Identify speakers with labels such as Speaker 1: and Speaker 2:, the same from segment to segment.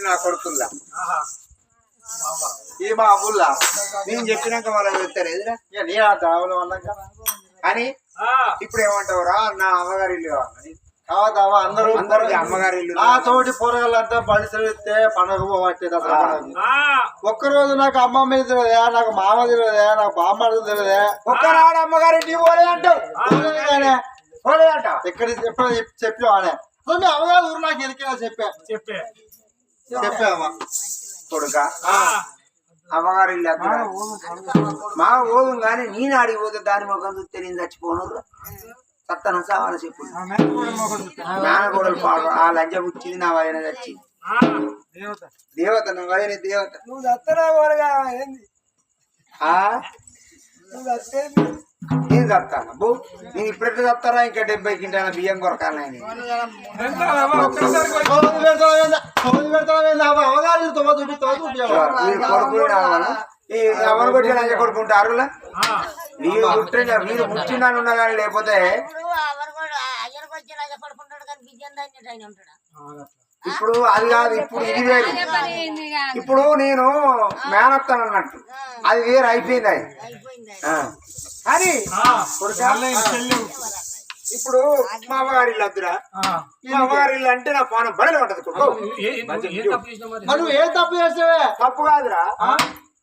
Speaker 1: నా కొడుకుల్లా ఈ మా అబ్బుల్లా నేను చెప్పినాక వాళ్ళు చెప్తారు ఎదురా నీ దావలో అన్నాక అని ఇప్పుడు ఏమంటావురా నా అమ్మగారి ఇల్లు కావతావా అందరూ అమ్మగారి ఇల్లు నా తోటి పోరగాళ్ళంతా బడిసలు ఎత్తే పండుగ పోవట్లేదు అసలు ఒక్కరోజు నాకు అమ్మ మీద తెలియదా నాకు మామ తెలియదా నాకు బామ్మ తెలియదా ఒక్కనాడు అమ్మగారి ఇంటికి పోలేదంటావు పోలేదంట ఎప్పుడు చెప్పావు ఆడే అమ్మగారు ఊరు నాకు ఎదికినా చెప్పామా కొడుక అమ్మగారు ఇల్లు మా ఓదు కానీ నేను ఆడికి పోతే దాని మొఖం చూస్తే నేను చచ్చిపోను సత్తన సావాల చెప్పు నాన్నగోడలు పాడు ఆ లంజ పుచ్చింది నా వదిన చచ్చింది దేవత నా వదిన దేవత నువ్వు చత్తనా ఏంది నేను చస్తాను బో నేను ఇప్పుడెట్లా చస్తానా ఇంకా 70 కింటాల బియ్యం కొరకాలని కొడుకులు ఎవరు కొట్టి లంజ కొడుకుంటారు మీరు మీరు ముట్టినాను ఉన్నా కానీ లేకపోతే ఇప్పుడు అది కాదు ఇప్పుడు ఇది వేరు ఇప్పుడు నేను మేనత్తాను అన్నట్టు అది వేరు అయిపోయింది అది అని ఇప్పుడు మా అమ్మగారి ఇల్లు అద్దురా ఈ అమ్మగారి ఇల్లు అంటే నా పానం బడలు ఉంటది నువ్వు ఏ తప్పు చేస్తావే తప్పు కాదురా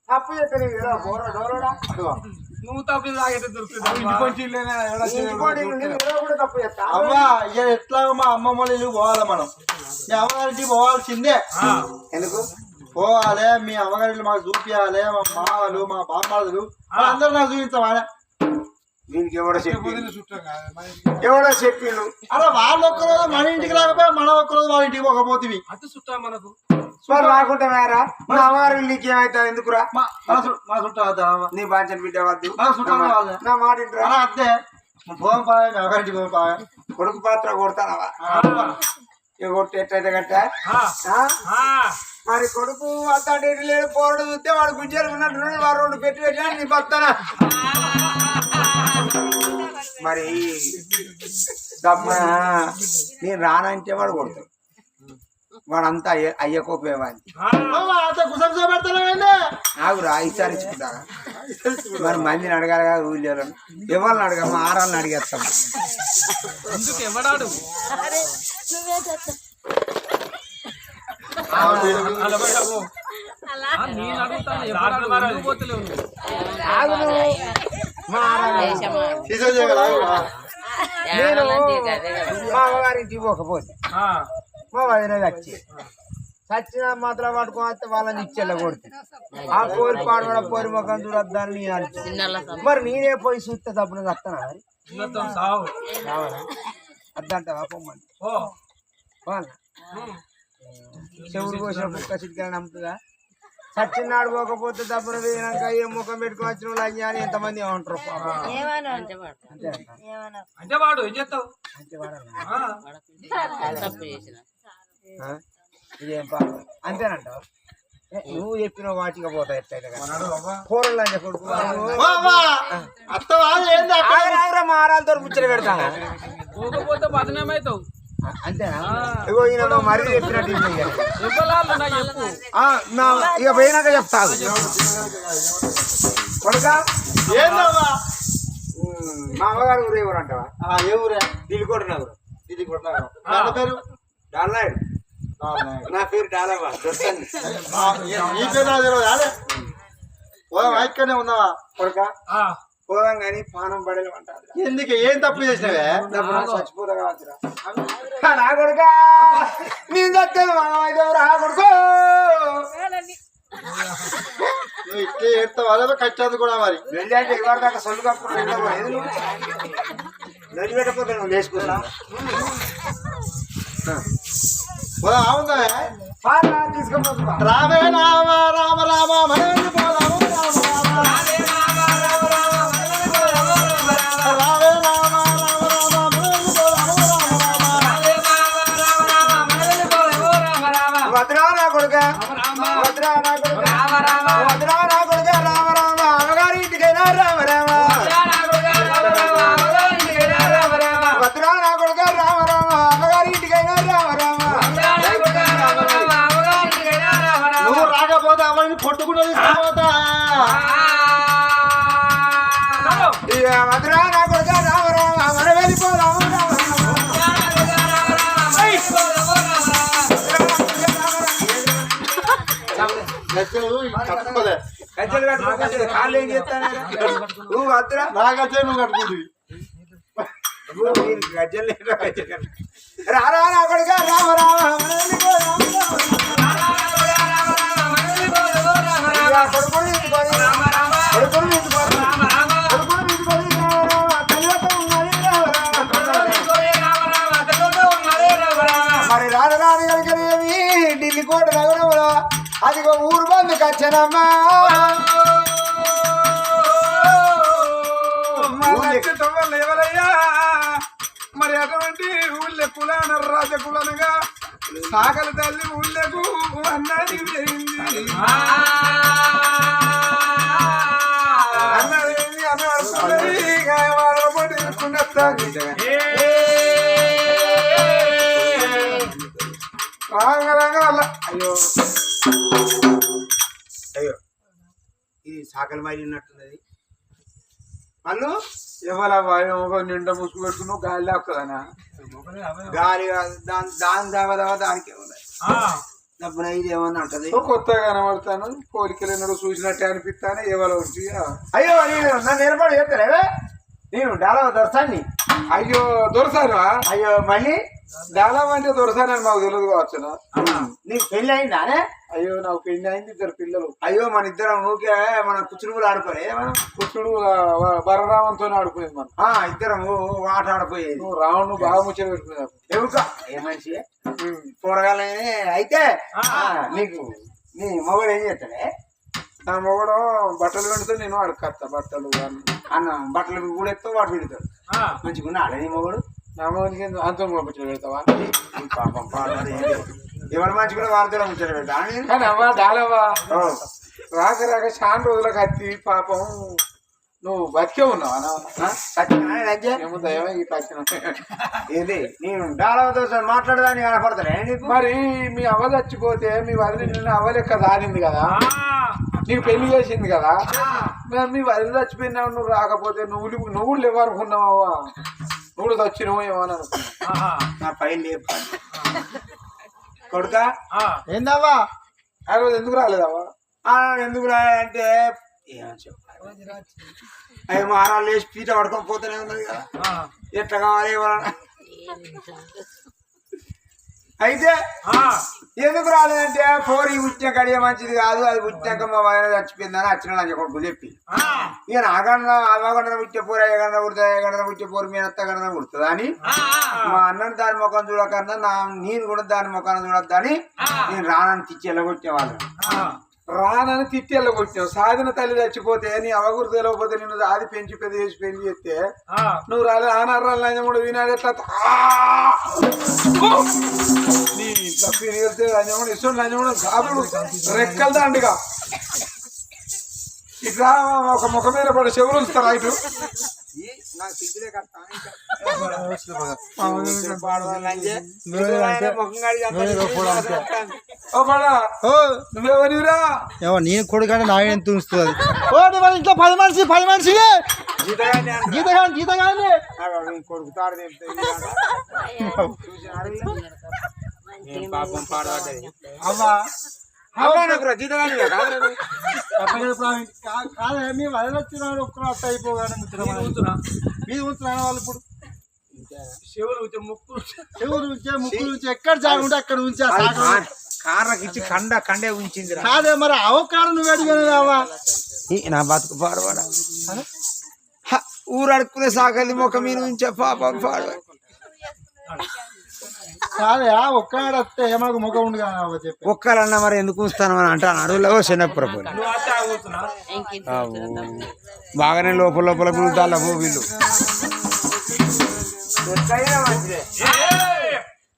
Speaker 1: తప్పు చేస్తే నువ్వు తప్పు అమ్మా ఎట్లా మా అమ్మమ్మ ఇల్లు పోవాలి మనం మీ అమ్మగారింటికి పోవాల్సిందే ఎందుకు పోవాలి మీ అమ్మగారి మాకు చూపించాలి మా మామలు మా బామ్మలు అందరూ నాకు చూపించాలి దీనికి ఎవడో చెప్పిండు అలా వాళ్ళు ఒక్కరోజు మన ఇంటికి రాకపోయి మనం ఒక్కరోజు వాళ్ళ ఇంటికి పోకపోతే మనకు రాకుంటా వేరా మన అమ్మగారి నీకు ఏమైతే ఎందుకురా మా చుట్టా నీ బాంచని బిడ్డ వద్దు నా మాట అద్దే పోం పాయ అమ్మగారింటికి పోం పాయ కొడుకు పాత్ర కొడతానవా ఇక కొట్టి ఎట్లయితే గట్ట మరి కొడుకు అంతా లేడు పోరడు చూస్తే వాడు గుజ్జలు ఉన్నట్టు వాడు 2 పెట్టి పెట్టినా నీ భక్తనా మరి నేను రానంటే వాడు కొడతాడు వాడంతా అయ్యకోపేవాడి ఆగురా విచారించుకుంటారా మరి మందిని అడగాలి కదా ఊళ్ళో ఎవరిని అడగమ్మ ఆరాలను అడిగేస్తాం నేను మా అమ్మగారింటికి పోకపోతే మా వదిన చచ్చిన మాత్రం పట్టుకోతే వాళ్ళని ఇచ్చేళ్ళ కొడుతుంది ఆ పోరి పాడబడ పోరి మొఖం చూడద్దాన్ని మరి నేనే పోయి చూస్తే తప్పున వస్తానా మరి అద్దంటావా పొమ్మని చెవుడు కోసిన కుక్క చిట్కాయని నమ్ముతుందా చచ్చినాడు పోకపోతే తప్పున వేయనాక ఏ ముఖం పెట్టుకుని వచ్చిన వాళ్ళు అయ్యా అని ఎంతమంది ఏమంటారు ఇదేం పాపం అంతేనంటావు నువ్వు చెప్పిన వాటికి పోతా ఎట్లయితే కూరలు అని కొడుకు మారాలతో ముచ్చట పెడతాను పోకపోతే బదనామవుతావు అంతేనా ఇగో ఈయన మరీ చెప్పినట్టు ఇక పోయినాక చెప్తాను కొడుక ఏందమ్మా మా అమ్మగారు ఊరు ఎవరు అంటావా ఏ ఊరే దిల్లికోట నగరు దిల్లికోట నగరం నా పేరు డాల్నాయుడు నా పేరు డాలవ్వ ఈ పేరు నాకు తెలియదు పోదాం ఇక్కడనే ఉన్నావా కొడుక పోదాం కానీ పానం పడేలు అంటారు ఎందుకు ఏం తప్పు చేసినవే చచ్చిపోతా కావచ్చురా నా కొడుక నేను చచ్చేది రా కొడుకో నువ్వు ఇట్లే ఏడుతావా లేదా కట్టేది కూడా మరి వెళ్ళి అంటే ఎవరి దాకా సొల్లు కప్పుకుంటూ వెళ్ళి పెట్టకపోతే నువ్వు లేచుకున్నా అవుందా తీసుకుపోతున్నా రామే రామ రామ రామ మనల్ని పోదాము రామే వద్దురా నా కొడుక రామరామ మన వెళ్ళిపోదాము గజ్జలు కట్టుకో కాళ్ళు ఏం చేస్తాను నువ్వు వద్దురా నా గజ్జలు నువ్వు కట్టుకుంటుంది గజ్జలు రారా నా కొడుక రామరామ మరి రాను రాను కలిగేవి ఢిల్లీ కోట నగరంలో అదిగో ఊరు బంధుకు వచ్చానమ్మా
Speaker 2: ఎవరయ్యా మరి అటువంటి ఊళ్ళో కులాన రాజ కులనగా సాగల తల్లి ఊళ్ళకు అన్నది అన్నది
Speaker 1: అయ్యో అయ్యో ఇది సాకల మైలు ఉన్నట్టున్నది అల్లు
Speaker 2: ఎవరు నిండా ముసుగు పెట్టుకున్నావు గాలి లేకుదనా
Speaker 1: గాలి దాని దావదావ దానికి డబ్బున ఇది ఏమన్నా ఉంటది
Speaker 2: కొత్తగా కనబడతాను పోలికలు చూసినట్టే అనిపిస్తాను ఎవరో
Speaker 1: అయ్యో నేను నన్ను ఏర్పాటు చేస్తానే నేను డాలా దొరసాన్ని
Speaker 2: అయ్యో దొరసాను
Speaker 1: అయ్యో మళ్ళీ
Speaker 2: దాదాపు అంటే దొరసానని మాకు తెలియదు కావచ్చు
Speaker 1: నీకు పెళ్లి అయిందానే
Speaker 2: అయ్యో నాకు పెళ్లి అయింది ఇద్దరు పిల్లలు
Speaker 1: అయ్యో మన ఇద్దరం ఊకే మన కుచ్చుడుగులు ఆడుకోలే మనం
Speaker 2: కుచ్చుడు బలరామంతో ఆడుకునేది మనం
Speaker 1: ఇద్దరం ఆట ఆడిపోయేది
Speaker 2: నువ్వు రావణ్ బాగా ముచ్చట పెట్టుకున్నావు
Speaker 1: ఎవరికా ఏ మనిషి చూడగానే అయితే నీకు నీ మొగడు ఏం చేస్తాడే
Speaker 2: నా మొగడు బట్టలు పెడితే నేను అడగత్తా బట్టలు
Speaker 1: అన్న బట్టలు కూడా ఎత్తావు వాడు పెడతాడు మంచిగా ఆడే నీ మొగడు
Speaker 2: నా మొగడికి అంత ముచ్చట పెడతావా
Speaker 1: పాపం ఎవరి మంచి కూడా వారితో ముచ్చట పెడతా
Speaker 2: కానీ అవ్వా డాలవ్వా రాక రాక చాలా రోజులకు అత్తి పాపం నువ్వు బతికే ఉన్నావా
Speaker 1: ఏది నేను డాలవతో మాట్లాడదాన్ని కనపడతానే
Speaker 2: మరి మీ అవ్వ చచ్చిపోతే మీ వదిలి నిన్ను అవ్వలెక్క దానింది కదా నీకు పెళ్లి చేసింది కదా మీ వదిలి చచ్చిపోయినావు నువ్వు రాకపోతే నువ్వు లేవనుకున్నావా నువ్వు చచ్చినావు ఏమని అనుకున్నావు
Speaker 1: నా పైన లేపాలి కొడుక
Speaker 2: ఏందవ్వా ఆ రోజు ఎందుకు రాలేదవ్వా
Speaker 1: ఎందుకు రాలంటే ఏమని చెప్పాలి అవి మారాలు లేచి పీట పడుకొని పోతూనే ఉన్నది కదా ఎట్లా కావాలి అయితే ఎందుకు రాలేదంటే పోరి పుట్టిన కడియ మంచిది కాదు అది పుట్టినాక మా వదిన చచ్చిపోయిందని వచ్చిన కొడుకు చెప్పి ఇక నాకన్నా అవ్వగండ పుట్టే పోరు అయ్యగండ పుడుతుంది అయ్యగండ పుట్టే పోరు మీ అత్తగండ పుడుతుంది అని మా అన్నని దాని ముఖం చూడకన్నా నేను కూడా దాని ముఖాన్ని చూడొద్దని నేను రానని తెచ్చి వెళ్ళగొట్టేవాళ్ళు
Speaker 2: రానని తిట్టి వెళ్ళగొట్టావు సాధిన తల్లి చచ్చిపోతే నీ అవగురు తెలియకపోతే నిన్ను ఆది పెంచి పెద్ద చేసి పెళ్లి చేస్తే నువ్వు రాలే ఆనర్రాలు కూడా వినాడు ఎట్లా నీ వెళ్తే లంజముడు ఇష్టం లంజముడు కాదుడు రెక్కలు దండిగా ఇట్లా ఒక ముఖ మీద పడి చెవులు ఉంచుతారా ఇటు నువ్వెవరిరా
Speaker 3: నేను కొడుకంటే నా ఎంత ఉంచుతుంది ఇంట్లో 10 మనిషి గీతగానే
Speaker 1: కొడుకు తాడు పాపం పాడబడ్డది
Speaker 3: అవ్వా
Speaker 2: కాదే మేము వదిలొచ్చినాడు ఒక్కరు అట్ట అయిపోగానే మీరు ఉంటున్నాను వాళ్ళు ఇప్పుడు ముక్కులు ఎక్కడ జాగుంటే అక్కడ ఉంచి
Speaker 1: కార్రకి ఇచ్చి కండే ఉంచింది
Speaker 2: కాదే మరి అవకాశం నువ్వు అడిగావా
Speaker 1: నా బతుకు పాడవాడ ఊరు అడుక్కునే సాగలి ముఖం మీద ఉంచే పాపం పాడు
Speaker 2: కాదే ఒక్కనాడు వస్తే ఏమకు ముఖం ఉండు చెప్పి
Speaker 1: ఒక్కరన్నా మరి ఎందుకు ఉంచుతాను అని అంటాను అడవులో చిన్నప్పుడు బాగానే లోపల లోపల పిలుతాల వీళ్ళు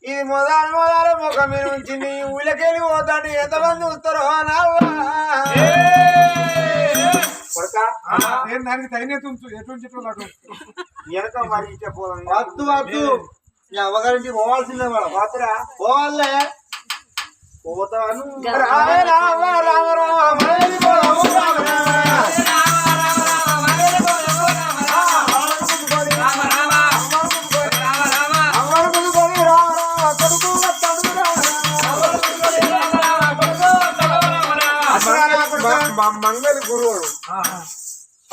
Speaker 1: ఇది మొదలు ముఖం మీద ఉంచింది ఊళ్ళకెళ్ళి పోతాడు ఎంతమంది వస్తారో
Speaker 2: నేను దానికి తగిన ఎటువంటి
Speaker 1: వెనక మరి
Speaker 3: వద్దు వద్దు మీ అవ్వగారింటి పోవాల్సిందే మేడం
Speaker 1: పోతురా
Speaker 3: పోవాలే
Speaker 1: పోతాను
Speaker 2: మా మంగళి గురువుడు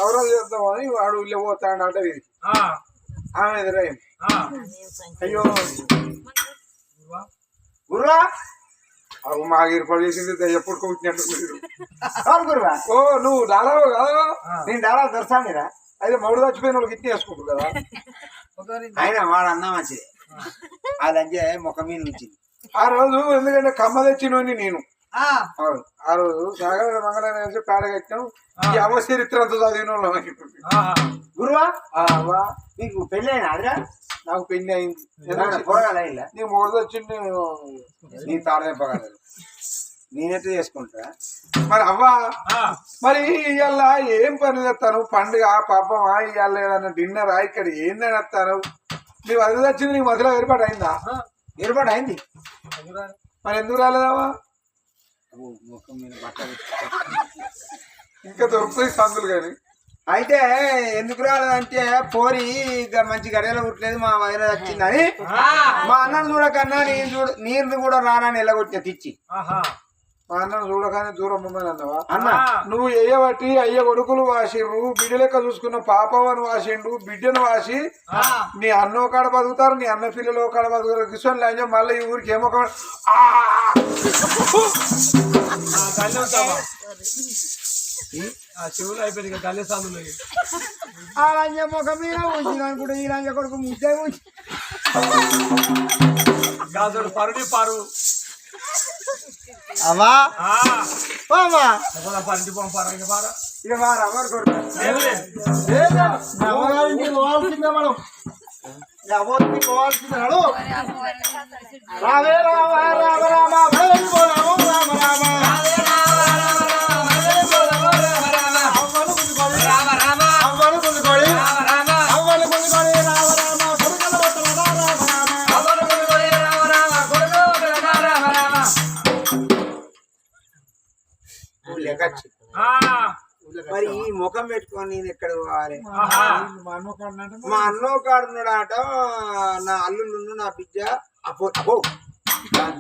Speaker 2: ఎవరో చేద్దామని వాడు ఇల్లు పోతాడు అంటే ఇది ఆమె ఎదురైంది. అయ్యో
Speaker 1: గురువా
Speaker 2: అవు మాకు ఏర్పాటు చేసింది ఎప్పుడు కొట్టినట్టు
Speaker 1: గురువా.
Speaker 2: ఓ నువ్వు డాలావు కదా
Speaker 1: నేను డాలా దొరసానిరా.
Speaker 2: అయితే మౌడు చచ్చిపోయిన వాళ్ళకి ఇట్లా వేసుకుంటారు కదా.
Speaker 1: ఆయన వాడు అన్నా మంచిది వాళ్ళంటే ముఖం మీద నుంచి
Speaker 2: ఆ రోజు ఎందుకంటే కమ్మ తెచ్చినోని నేను ఆ రోజు సాగర మంగళ పేడ కట్టినాం. ఈ అమ్మ చరిత్ర అంతా చదివిన వాళ్ళం.
Speaker 1: గురువా నీకు పెళ్ళి అయినా అదిరా?
Speaker 2: నాకు పెళ్లి అయింది.
Speaker 1: పోరాలా ఇలా
Speaker 2: నీ మూడు వచ్చింది
Speaker 1: నీ తాడ చెప్పగలరు. నేనెట్లా చేసుకుంటా
Speaker 2: మరి అవ్వా. మరి ఇవాళ ఏం పని చేస్తాను? పండుగ పాపమా ఇవాళ ఏదన్నా డిన్నరా? ఇక్కడ ఏందని వస్తాను? నీవు అది వచ్చింది నీకు మధ్యలో ఏర్పాటు అయిందా?
Speaker 1: ఏర్పాటు అయింది.
Speaker 2: మరి ఎందుకు రాలేదావా?
Speaker 1: ముఖం మీద బట్టలు
Speaker 2: ఇంకా దొరుకుతాయి సందులు కానీ.
Speaker 1: అయితే ఎందుకు రాలేదంటే పోరి ఇక మంచి గడియలో పుట్టలేదు మా వదిన వచ్చిందని మా అన్నను చూడకన్నా నీరు కూడా రానని ఎల్లగొట్టిన తెచ్చి.
Speaker 2: మా అన్నను చూడగానే దూరం ఉందని అన్నవా?
Speaker 1: అన్న
Speaker 2: నువ్వు ఎయ్యబట్టి అయ్య కొడుకులు వాసిర్రు, బిడ్డ లెక్క చూసుకున్న పాపవని వాసిండు, బిడ్డను వాసి నీ అన్న కాడ బతుకుతారు, నీ అన్న పిల్లలు కాడ బతుకుతారు. కిషోన్ లాంజ మళ్ళీ ఈ ఊరికి ఏమో
Speaker 4: చెవులు అయిపోయింది తల్లి సార్లు
Speaker 1: ఆ లంజ ముఖం మీద ఉంచిన అనుకుంటే ఈ లంజ కొడుకు ముద్దే ఉంచి
Speaker 4: గాజుడు పరుడి పారు
Speaker 3: అమ్మా
Speaker 4: పరుడి పోం పారు పారా
Speaker 1: ఇక వారు ఎవరు కొడుకు పోవాల్సిందే మనం ఎవరికి పోవాల్సిందే. రావే రామ రామ రామ రామ మరి ఈ ముఖం పెట్టుకొని నేను ఎక్కడ పోవాలి? మా అన్నో కాడున్నాడట. నా అల్లుళ్ళు నా బిడ్డ అపో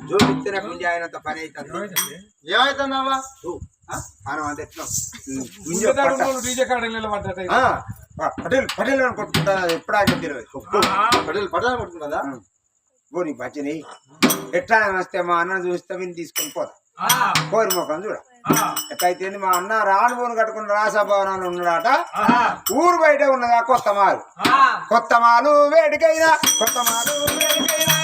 Speaker 1: జోడిస్తే ముందు ఆయనంత పని అవుతుంది. ఏమవుతుందమ్మా మనం అంత ఎట్లా పటేల్ పటేల్ అని కొట్టుకుంటా. ఎప్పుడు ఆగే తెలియదు. పటేల్ పటేల్ కొట్టుకుంటుందా? పోనీ బచ్చని ఎట్లా వస్తే మా అన్న చూస్తే విని తీసుకొని పోతా. కోరి ముఖం చూడ ఎట్లయితే మా అన్న రాను పోను కట్టుకుని రాసభవనాలు ఉన్నాడట. ఊరు బయట ఉన్నదా కొత్త మాలు. కొత్త మాలు వేడికైనా కొత్త మాలు వేడికైనా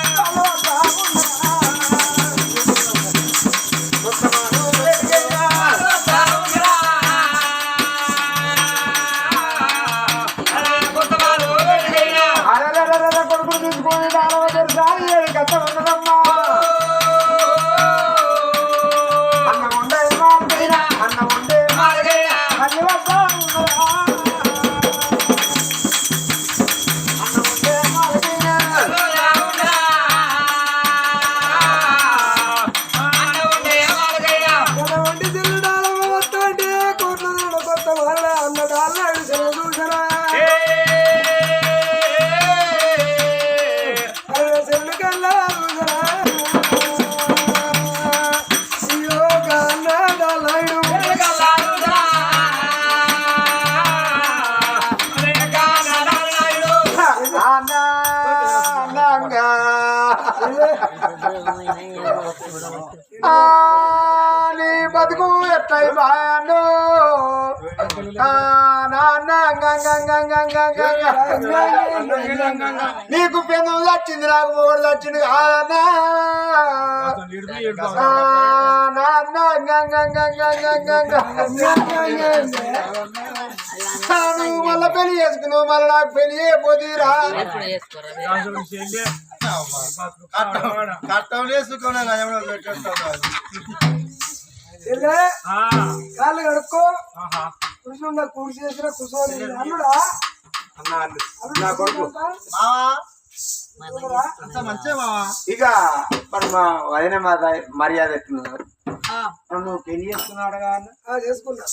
Speaker 1: కొత్త మాలు వేడికైనా కొడుకులు తీసుకొని కథ ఉన్నదమ్మా. అన్నం ఉండే మాలకైనా అన్నం ఉండే మాలకైనా అన్ని వస్తా ఉన్నదా. అన్నం ఉండే మాలకైనా వండి తిల్లడాల వస్తుంటే కోట్ల కొత్త వాళ్ళ అన్నదాళ్ళ చూసరా చెల్లు కల్లా చూసరా నీ బతుకు ఎట్లయి బాను నీకు పెను వచ్చింది నాకు మూడు వచ్చింది నువ్వు మళ్ళా పెళ్లి చేసుకున్నావు మళ్ళీ నాకు పెళ్లి అయిపోతీరా. కట్టం వేసుకున్నా
Speaker 2: కాళ్ళు కడుక్కో కూర్చుండ కూర్చి చేసిన కూర్చోని అల్లుడా
Speaker 1: నా కొడుకు ఇక మరి మా వదిన మర్యాద ఎట్లున్నారు? నువ్వు పెళ్లి చేసుకున్నాడు కదా
Speaker 2: చేసుకున్నా.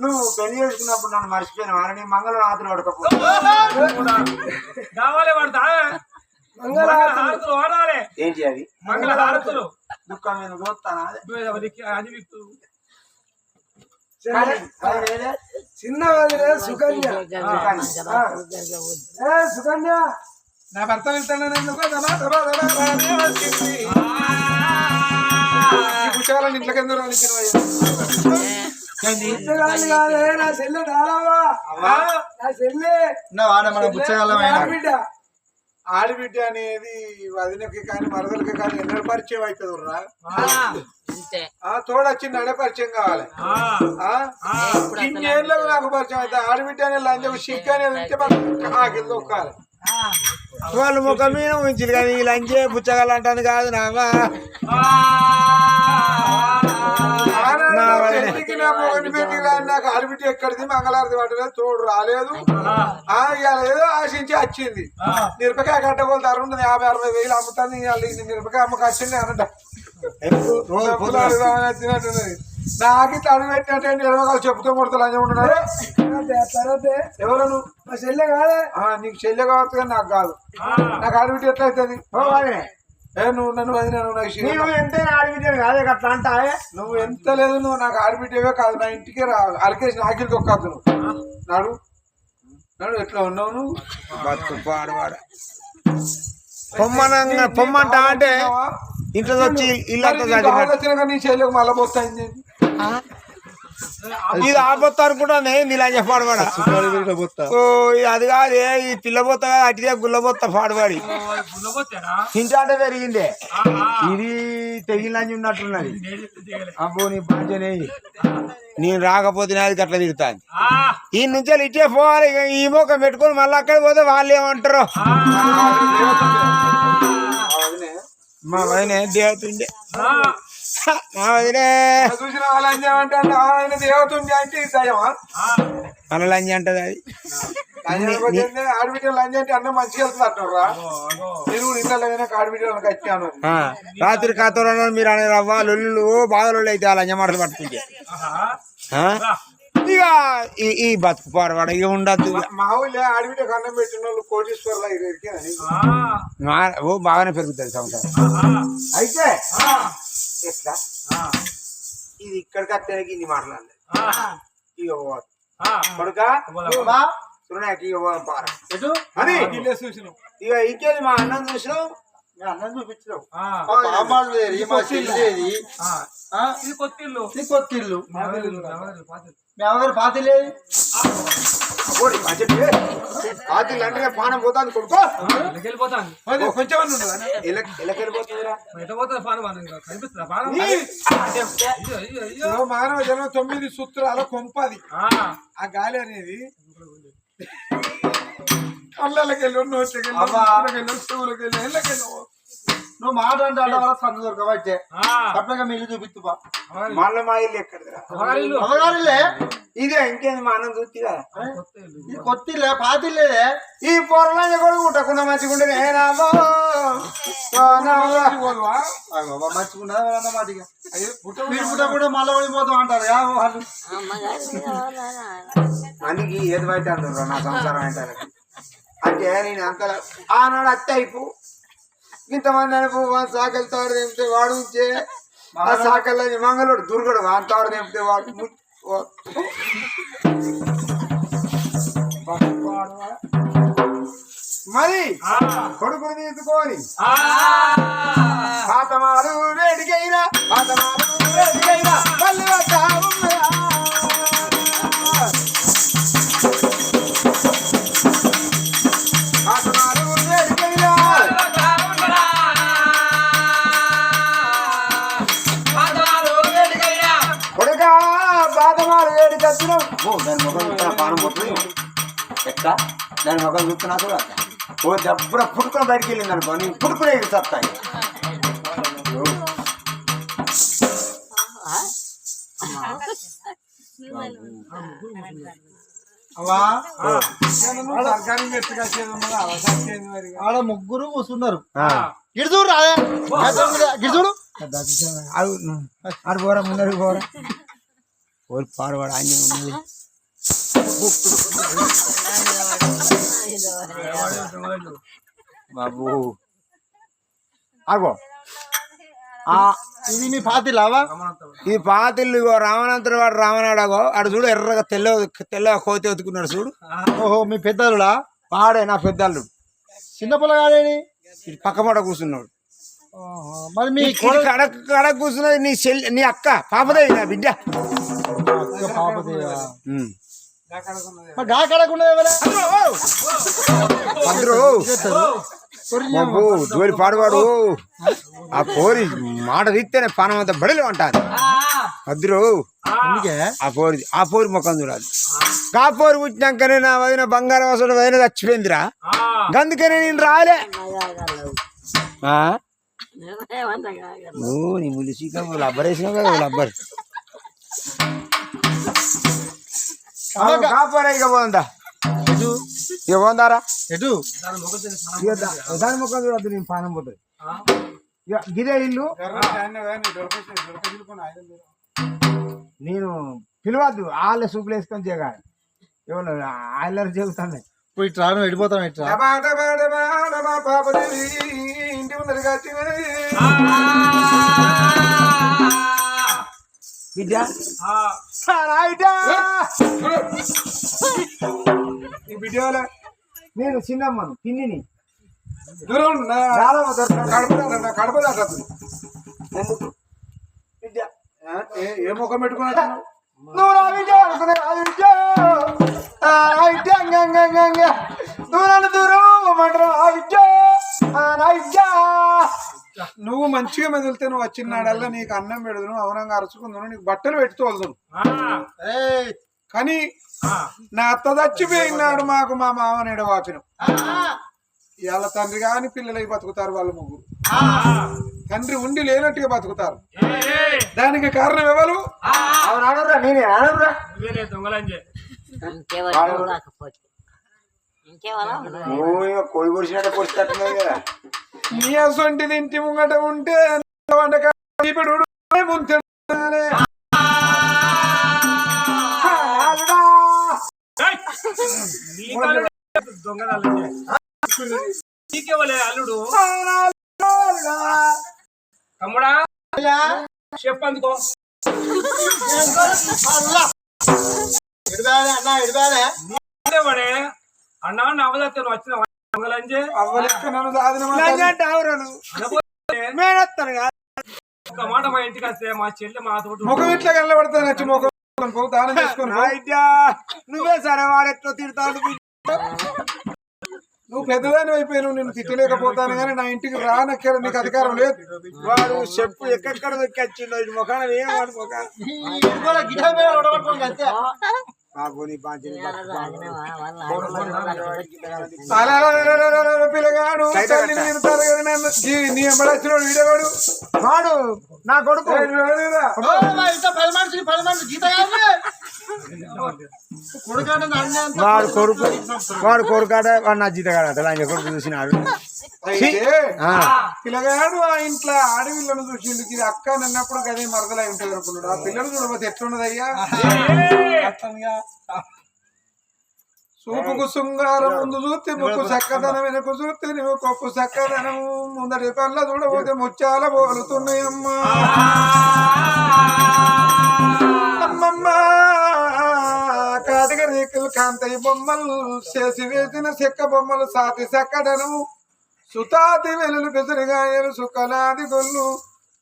Speaker 1: నువ్వు పెళ్లి చేసుకున్నప్పుడు నన్ను మర్చిపోయినా నీ మంగళ రాత్రి పడకపో ఏంటి అది
Speaker 4: మంగళహారతులు
Speaker 1: దుఃఖం మీద పోతానా?
Speaker 2: చిన్న వదిలే సుకన్య. సుకన్య నా భర్త వెళ్తాను పుచ్చగాలని ఇంట్లోకి ఎందుకు కాదే నా చెల్లె డాలవ్వా నా చెల్లె ఆడబిడ్డ అనేది వదినకి కానీ మరదలకి కానీ ఎన్నో పరిచయం అవుతుంది రా తోడొచ్చింది అనే పరిచయం కావాలి ఇంకేళ్ళకు నాకు పరిచయం అవుతుంది ఆడబిడ్డ అనే లంచం సిక్ అనేది ఉంటే ఆకిల్ దొక్కాలి
Speaker 1: వాళ్ళు ముఖం మీద ఉంచింది కానీ ఈ లంచే పుచ్చగాలు అంటాను కాదు నామా
Speaker 2: నాకు ఆడబిడ్డ ఎక్కడిది మంగళారతి పట్టలేదు తోడు రాలేదు ఏదో ఆశించి వచ్చింది మిరపకాయ కట్టగోలుతారు 50-60 వేలు అమ్ముతాను మిరపకాయ అమ్మకి వచ్చింది అనంట నాకు అడుగు పెట్టినట్టే నిలవకాలు చెప్పుతూ కొడుతూ లంచం ఉంటున్నారు ఎవరు మా చెల్లె కాదే నీకు చెల్లె కావచ్చు కానీ నాకు కాదు నాకు ఆడబిడ్డ ఎట్లా అవుతుంది నువ్వు నన్ను వదిన
Speaker 1: నువ్వు ఎంతైనా ఆడబిడ్డను కాదే అట్లా అంటా
Speaker 2: నువ్వు ఎంత లేదు నువ్వు నాకు ఆడబిడ్డవే కాదు నా ఇంటికి రా అలకేసి ఆకిలి తొక్కద్దు నువ్వు నాడు నాడు ఎట్లా ఉన్నావు నువ్వు
Speaker 1: పొమ్మంటా అంటే ఇంట్లో వచ్చి ఇల్లు
Speaker 2: వచ్చినాక నీ చెల్లెకు మళ్ళీ పోస్తాయింది
Speaker 1: ఇది ఆపోతా అనుకుంటానే నీలా పాడబడ అది కాదే ఈ పిల్లబోత అటిదే గుల్లబోత పాడబడి చించాట పెరిగిందే ఇది తెగిలని ఉన్నట్టున్నది అబ్బో నీ పంచనే నేను రాకపోతే అది అట్లా తిరుగుతాను ఈ నుంచి ఇట్టే పోవాలి ఈ మొక్క పెట్టుకొని మళ్ళీ అక్కడ పోతే వాళ్ళు ఏమంటారు మా వదినే దేవతుండే మా వదినే
Speaker 2: చూసిన వాళ్ళంజామంటే ఆయన దేవతుండే అంటే దయమా
Speaker 1: మన లంజ అంటది అది
Speaker 2: ఆడబిడ్డ లంజ అంటే అన్న మంచిగా వెళ్తుంది అంటారా మీరు ఇంట్లో ఆడబిడ్డలకు వచ్చాను
Speaker 1: రాత్రి కాతలో మీరు అనే రవ్వ లొల్లు బాధలు అయితే ఆ లంజ మాటలు పట్టుకుంటే ఇక ఈ బతుకు పారవాడ ఇక ఉండద్దు
Speaker 2: మా ఊళ్ళో ఆడబిడ్డ కన్నం పెట్టిన వాళ్ళు కోటీశ్వర్లు
Speaker 1: ఓ బాగానే పెరుగుతుంది సంవత్సరం అయితే ఎట్లా ఇది ఇక్కడికి వస్తే ఇన్ని మాట్లాడలేదు ఇక కొడుక
Speaker 2: చూసినాం
Speaker 1: ఇక ఇంకేది మా అన్నం చూసినావు అన్నం చూపించినావు కొత్తిల్లు ఎవరు పాతి లేదు పాతిల్లు అంటే పానం పోతాను కొడుకో
Speaker 2: కొంచెం మానవ జనం 9 సూత్రాల కొంపది ఆ గాలి అనేది అల్లకెళ్ళి నోట్లకెళ్ళి చెవులకెళ్ళి ఎళ్ళకెళ్ళి
Speaker 1: నువ్వు మాట అంటే సందు దొరకబట్టే అట్లాగా మీ ఇల్లు చూపిస్తు మళ్ళీ మా ఇల్లు ఎక్కడిదిరా ఇదే ఇంకేంది మా అన్నం చూస్తే కదా ఇది కొత్తిల్లే పాతిల్లేదే ఈ పొరలని కూడా కుట్టకుండా మంచిగుండే మంచిగుండదా మాటిగా మీరు పుట్టకుండా మళ్ళీ పడిపోతాం అంటారు వాళ్ళు అందుకే ఏది బయట అంటారు నా సంసారం అంటారు అంటే నేను అంత ఆనాడు అత్తే అయిపో ఇంతమంది అనుకో సాకలు తాడు తెంపితే వాడు ఉంచే ఆ సాకల్లో మంగళుడు దుర్గడు వాని తాడు తెంపితే వాడు మరి కొడుకుని తీసుకొని పాతమాలు వేడికైనా మళ్ళీ దాని ముఖం చూస్తున్నా పానం పోతుంది ఎట్లా దాని ముఖం చూస్తున్నా కూడా ఓ దెబ్బ పుట్టుకొని బయటికి వెళ్ళింది అనుకో నేను పుట్టుకునే చెప్తాయి
Speaker 3: ఆడ ముగ్గురు కూర్చున్నారు ఇటు చూడు రాదే ఇటు చూడు
Speaker 1: ఆడు పోరా ముందరికి పోరా ఓరి పాడవాడు ఆంజనేయ ఉన్నది బాబు ఆగో
Speaker 3: ఇది మీ పాతిలావా?
Speaker 1: ఇది పాతిల్లు. రావణంతుడు వాడు రావణాడగో ఆడు చూడు ఎర్రగా తెల్లగా కోతి ఎత్తుకున్నాడు చూడు.
Speaker 3: ఓహో మీ పెద్దలుడా?
Speaker 1: వాడే నా పెద్దల్లు.
Speaker 3: చిన్న పిల్లగాడేని
Speaker 1: ఇటు పక్క మాట కూర్చున్నాడు.
Speaker 3: మరి మీ
Speaker 1: కడక కూర్చున్నది నీ అక్క పాపదే నా బిడ్డ. జోలి పాడువాడు ఆ పోరి మాట తీస్తేనే పానం అంతా బడిలో అంటారు వద్దురు. ఆ పోరి ముఖం చూడాలి. కా పోరి పుట్టినాకనే నా వదిన బంగారం వసడు వదిన చచ్చిపోయిందిరా. అందుకనే నేను రాలే. నీ ములిసి లబ్బరేసిన లబ్బర్ కాపోరా. ఇక పోందా ఇక పోందారా
Speaker 3: ఎటు?
Speaker 1: దాని ముఖం చూడద్దు. నేను పానం పోతుంది. ఇక గిదే ఇల్లు. నేను పిలవద్దు. వాళ్ళే సూపులు వేసుకొని చేయగాలి. ఏమన్నా ఆయిలర్ చెబుతాను.
Speaker 3: పోయి ట్రాను వెళ్ళిపోతాం. ఇట్లా
Speaker 2: ఇంటి ముందర కట్టి
Speaker 1: బిడ్డ
Speaker 2: బిడ్డ
Speaker 1: నేను చిన్నమ్మను పిన్నిని.
Speaker 2: దూరం కడప దాటదు.
Speaker 1: బిడ్డ
Speaker 2: ఏ ముఖం పెట్టుకున్నా
Speaker 1: నువ్వు నా బిడ్డ దూరాన్ని దూరం
Speaker 2: నువ్వు మంచిగా మెదిలితే నువ్వు వచ్చినాడల్లా నీకు అన్నం పెడదును, అవునంగా అరుచుకుందును, నీకు బట్టలు పెట్టి తోలుదును. కానీ నా అత్త చచ్చిపోయినాడు మాకు మా మామ ఎడవాపిన. ఇవాళ తండ్రి కాని పిల్లలకి బతుకుతారు వాళ్ళు ముగ్గురు. తండ్రి ఉండి లేనట్టుగా బతుకుతారు. దానికి కారణం ఎవరు?
Speaker 1: కోడి పొడిచినట్టు పొడిచినట్టున్నాయి కదా.
Speaker 2: నీ అసొంటిది ఇంటి ముంగట ఉంటే
Speaker 4: అల్లుడు తమ్ముడా చెప్పందుకో. అన్నా నవదత్త నువ్వు వచ్చిన ఒక మాట మా ఇంటికి వస్తే మా చెల్లె మా తోటి
Speaker 2: ముఖం ఇట్లా కనబడతాను. ముఖం దానం చేసుకుని
Speaker 1: నువ్వే సరే వాడెట్లో తిడతాడు.
Speaker 2: నువ్వు పెద్దదాని అయిపోయావు. నేను తిట్టలేకపోతాను కానీ నా ఇంటికి రానక్కర నీకు అధికారం లేదు.
Speaker 1: వాడు చెప్పు ఎక్కడెక్కడ వచ్చిండో ముఖాన ఏమాడు ముఖాన
Speaker 2: పిల్లగాడు నీ ఎంబడొచ్చినాడు వీడేవాడు
Speaker 1: వాడు నా కొడుకు. వాడు కొడుకాట వాడు నా జీతగాడ ఆయన కొడుకు చూసినాడు.
Speaker 2: పిల్లగాడు ఆ ఇంట్లో ఆడపిల్లను చూసిండు. ఇది అక్క నిన్నప్పుడు అదే మరదలై ఉంటుంది అనుకున్నాడు. ఆ పిల్లలు చూడబోతే ఎట్లున్నదయ్యా? చూపుకు శృంగారం ముందు చూస్తే ముక్కు చక్కదనం, వెనుక చూస్తే నువ్వు కొప్పు చక్కదనం, ముందటి కళ్ళ చూడబోతే ముత్యాల బోలుతున్నాయమ్మా. అమ్మమ్మ కాటిక రేకులు కాంతయ్య బొమ్మలు చేసి వేసిన చెక్క బొమ్మలు సాతి చక్కదనము, సుతాతి వెలులు పెసరిగాయలు సుఖలాది గొల్లు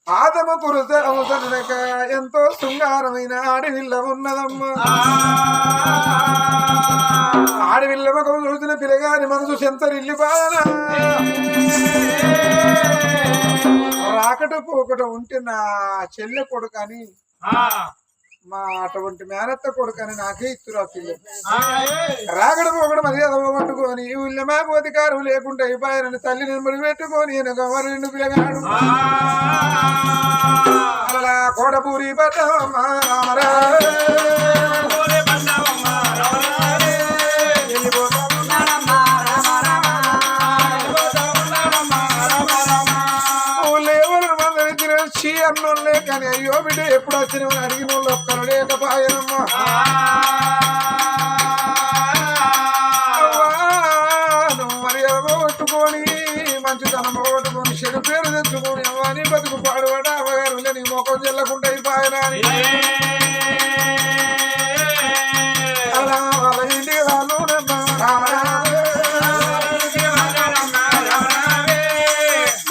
Speaker 2: ఆదమ కురుస అవసరక ఎంతో శృంగారమైన ఆడవిల్ల ఉన్నదమ్మా. ఆడవిల్ల ముఖం చూసిన పిల్లగాని మనసు సెంతరిల్లి బాధన. రాకట పోకట ఉంటే నా చెల్లె కొడుకని మా అటువంటి మేనత్త కొడుకని నాకే ఇస్తురు ఆ పిల్లలు. రాకడ పోకడ మర్యాద పట్టుకొని ఇల్లమా అధికారం లేకుండా అయిపోయారని తల్లి నిలబడి పెట్టుకొని గవర్రెండు పిల్లగాడు అలా కోడపూరి పట్టమ్మా అన్నోళ్ళే కానీ అయ్యో బిడ్డ ఎప్పుడు వచ్చిన అడిగిన వాళ్ళు ఒక్కరు లేకపోయానమ్మా. నువ్వు మరి కొట్టుకొని మంచి తనం పోగొట్టుకొని చెడు పేరు తెచ్చుకొని అవ్వని బతుకు పాడుబడ అవ్వగారు నీ మొఖం చెల్లకుండా అయిపోయినా అలా వాళ్ళ ఇంటికి రానుడమ్మా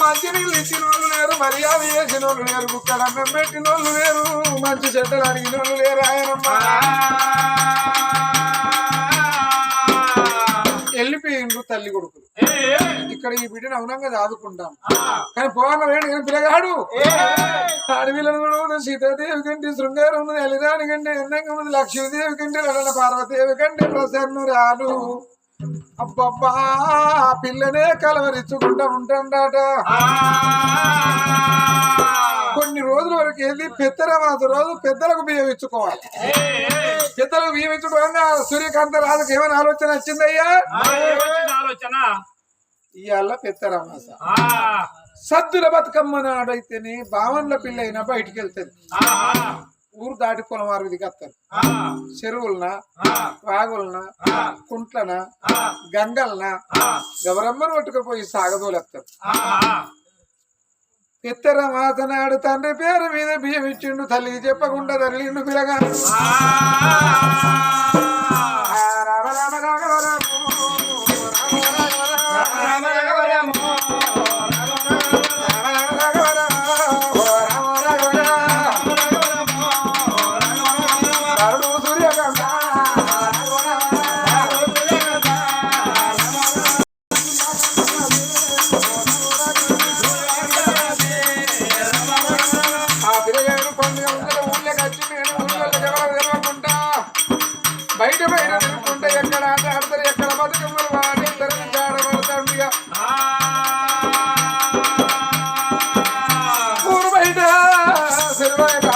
Speaker 2: మంచి నీళ్ళు ఇచ్చిన వాళ్ళు లేరు మర్యాద చేసిన వాళ్ళు లేరు కుక్కడన్నం పెట్టిన వాళ్ళు లేరు మంచి చెడ్డలు అడిగిన వాళ్ళు లేరు ఆయనమ్మా వెళ్ళిపోయిండు తల్లి కొడుకులు ఇక్కడ ఈ బిడ్డను అవునంగా చదువుకుంటాం కానీ పోగా వేడు కానీ పిల్లగాడు అడవిలను కూడా సీతాదేవి కంటే శృంగారం ఉన్నది అలిరాని కంటే అందంగా ఉంది లక్ష్మీదేవి కంటే లడన పార్వతీదేవి కంటే ప్రసన్నురాలు అబ్బబ్బా పిల్లనే కలవరించుకుంటా ఉంటాడట కొన్ని రోజుల వరకు వెళ్ళి పెద్దరమాస రోజు పెద్దలకు బియ్యం ఇచ్చుకోవాలి పెద్దలకు బియ్యం ఇచ్చుకోగా సూర్యకాంత రాజుకి ఏమైనా ఆలోచన వచ్చిందయ్యా
Speaker 4: ఆలోచన
Speaker 2: ఇవాళ పెద్దరమాస సద్దుల బతుకమ్మ నాడైతేనే బావన్ల పిల్ల అయినా బయటికి వెళ్తుంది ఊరు దాటి పొలం అరుదికి వస్తారు చెరువులన వాగులన కుంట్లన గంగలన గవరమ్మను పట్టుకుపోయి సాగదోలేస్తారు ఇతర మాతనాడు తండ్రి పేరు మీద బియ్యం ఇచ్చిండు తల్లికి చెప్పకుండా తల్లిండు పిల్లగా